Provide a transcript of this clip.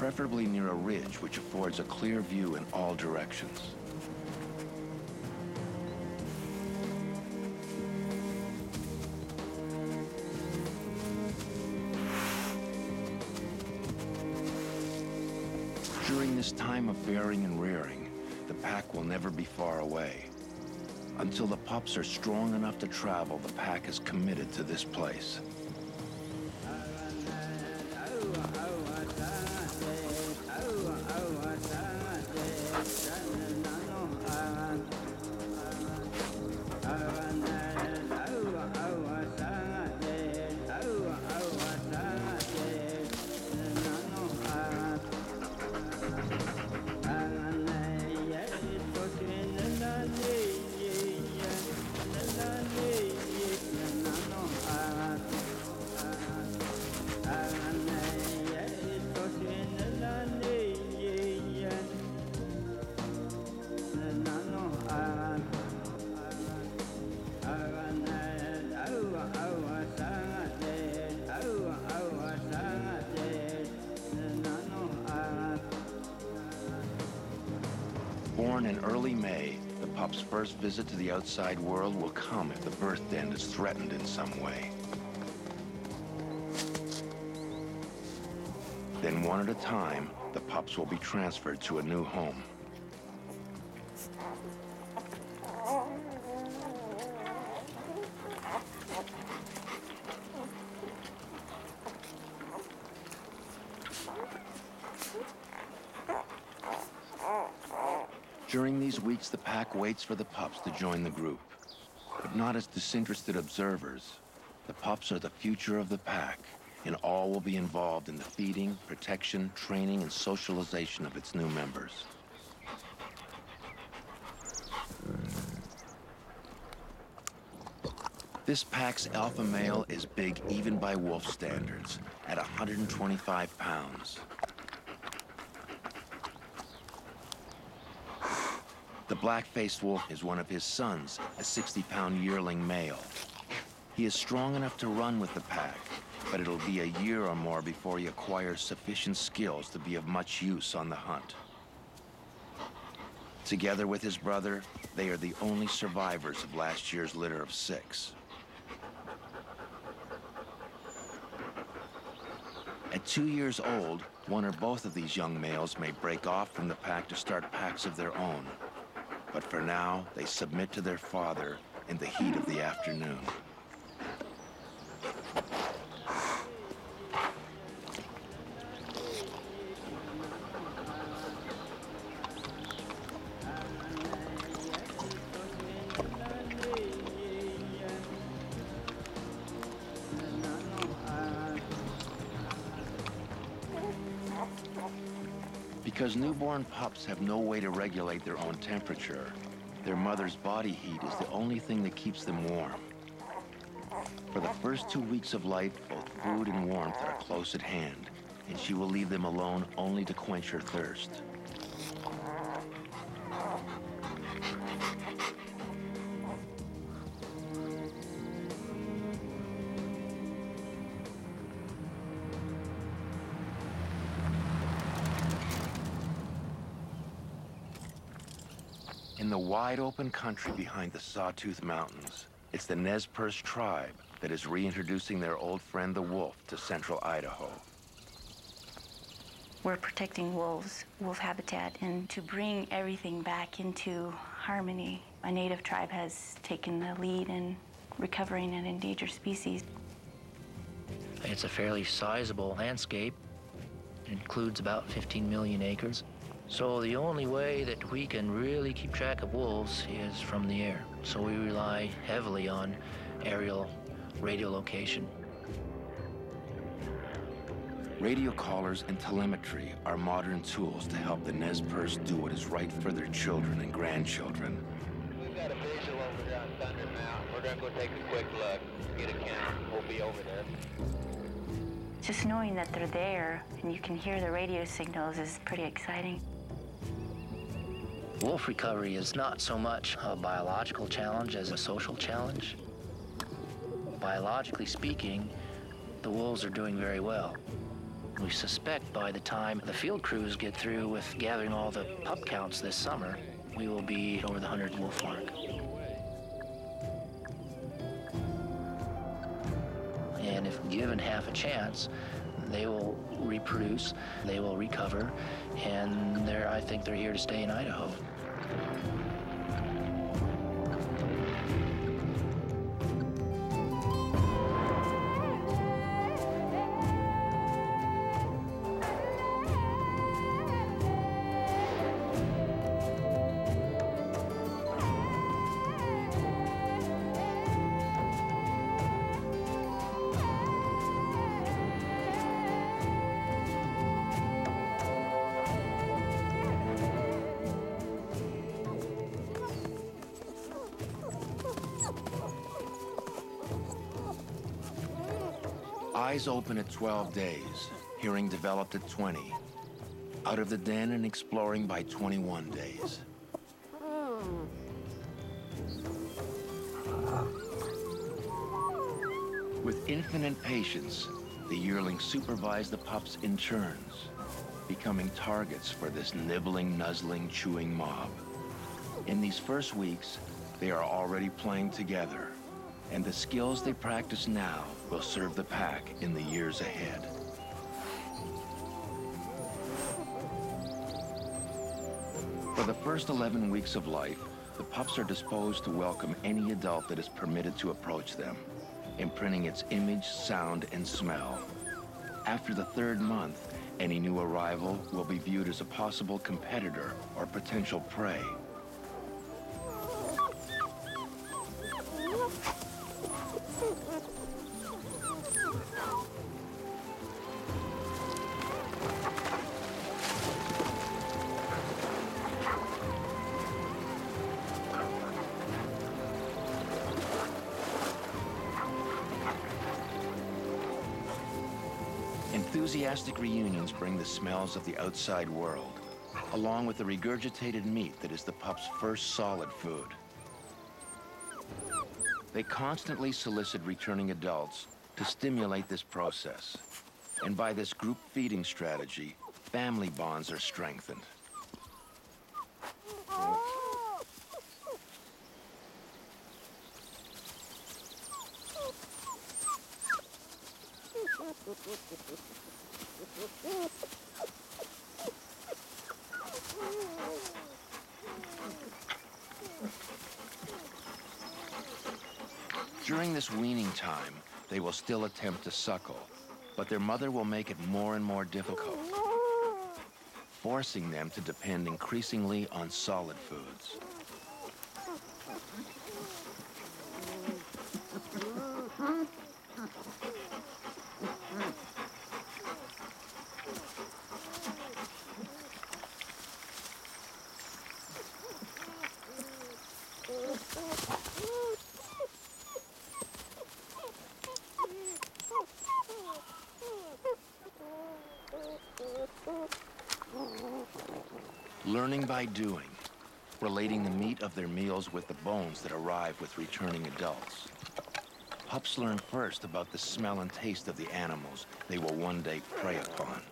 preferably near a ridge which affords a clear view in all directions. During this time of bearing and rearing, the pack will never be far away. Until the pups are strong enough to travel, the pack is committed to this place. Born in early May, the pup's first visit to the outside world will come if the birth den is threatened in some way. Then one at a time, the pups will be transferred to a new home. During these weeks, the pack waits for the pups to join the group, but not as disinterested observers. The pups are the future of the pack, and all will be involved in the feeding, protection, training, and socialization of its new members. This pack's alpha male is big even by wolf standards, at 125 pounds. The black-faced wolf is one of his sons, a 60-pound yearling male. He is strong enough to run with the pack, but it'll be a year or more before he acquires sufficient skills to be of much use on the hunt. Together with his brother, they are the only survivors of last year's litter of 6. At 2 years old, one or both of these young males may break off from the pack to start packs of their own. But for now, they submit to their father in the heat of the afternoon. Because newborn pups have no way to regulate their own temperature, their mother's body heat is the only thing that keeps them warm. For the first 2 weeks of life, both food and warmth are close at hand, and she will leave them alone only to quench her thirst. In the wide open country behind the Sawtooth Mountains, it's the Nez Perce tribe that is reintroducing their old friend the wolf to central Idaho. We're protecting wolves, wolf habitat, and to bring everything back into harmony. A native tribe has taken the lead in recovering an endangered species. It's a fairly sizable landscape. It includes about 15 million acres. So the only way that we can really keep track of wolves is from the air. So we rely heavily on aerial radio location. Radio collars and telemetry are modern tools to help the Nez Perce do what is right for their children and grandchildren. We've got a visual over there on Thunder Mountain. We're going to go take a quick look, get a count. We'll be over there. Just knowing that they're there and you can hear the radio signals is pretty exciting. Wolf recovery is not so much a biological challenge as a social challenge. Biologically speaking, the wolves are doing very well. We suspect by the time the field crews get through with gathering all the pup counts this summer, we will be over the 100 wolf mark. And if given half a chance, they will reproduce, they will recover, and I think they're here to stay in Idaho. Eyes open at 12 days, hearing developed at 20. Out of the den and exploring by 21 days. With infinite patience, the yearlings supervise the pups in turns, becoming targets for this nibbling, nuzzling, chewing mob. In these first weeks, they are already playing together, and the skills they practice now will serve the pack in the years ahead. For the first 11 weeks of life, the pups are disposed to welcome any adult that is permitted to approach them, imprinting its image, sound, and smell. After the 3rd month, any new arrival will be viewed as a possible competitor or potential prey. Enthusiastic reunions bring the smells of the outside world, along with the regurgitated meat that is the pup's first solid food. They constantly solicit returning adults to stimulate this process. And by this group feeding strategy, family bonds are strengthened. During this weaning time, they will still attempt to suckle, but their mother will make it more and more difficult, forcing them to depend increasingly on solid foods. Learning by doing, relating the meat of their meals with the bones that arrive with returning adults. Pups learn first about the smell and taste of the animals they will one day prey upon.